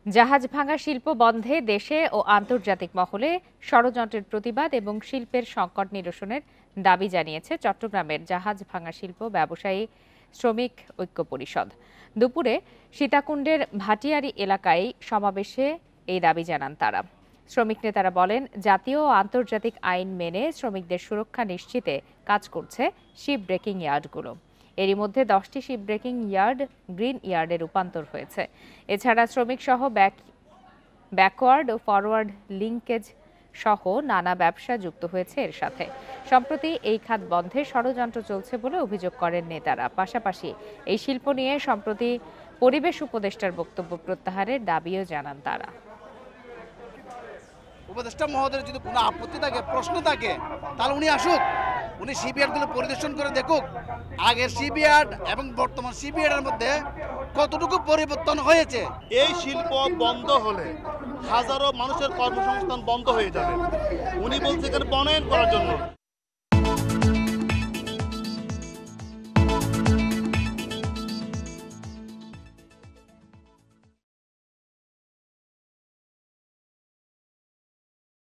জাহাজ ভাঙা শিল্প বন্ধে দেশে ও আন্তর্জাতিক মহলে ষড়যন্ত্রের প্রতিবাদ এবং শিল্পের সংকট নিরসনের দাবি জানিয়েছে চট্টগ্রামের জাহাজ ভাঙা শিল্প ব্যবসায়ী শ্রমিক ঐক্য পরিষদ। দুপুরে সীতাকুণ্ডের ভাটিয়ারি এলাকায় সমাবেশে এই দাবি জানান তারা। শ্রমিক নেতারা বলেন, জাতীয় ও আন্তর্জাতিক আইন মেনে শ্রমিকদের সুরক্ষা নিশ্চিতে কাজ করছে শিপ ব্রেকিং ইয়ার্ডগুলো। এরই মধ্যে 10টি শিপ ব্রেকিং ইয়ার্ড গ্রিন ইয়ার্ডে রূপান্তর হয়েছে। এছাড়া শ্রমিক সহ ব্যাকওয়ার্ড ও ফরওয়ার্ড লিঙ্কেজ সহ নানা ব্যবসা যুক্ত হয়েছে এর সাথে। সম্প্রতি এই খাত বন্ধে ষড়যন্ত্র চলছে বলে অভিযোগ করেন নেতারা। পাশাপাশি এই শিল্প নিয়ে সম্প্রতি পরিবেশ উপদেষ্টার বক্তব্য প্রত্যাহারের দাবিও জানান তারা। উপদেষ্টা মহোদয়ের যদি কোনো আপত্তি থাকে, প্রশ্ন থাকে, তাহলে উনি আসুক, উনি শিপইয়ার্ডগুলো পরিদর্শন করে দেখুক আগের শিপইয়ার্ড এবং বর্তমান শিপইয়ার্ডের মধ্যে কতটুকু পরিবর্তন হয়েছে। এই শিল্প বন্ধ হলে হাজারো মানুষের কর্মসংস্থান বন্ধ হয়ে যাবে। উনি বলছে এখানে বনায়ন করার জন্য।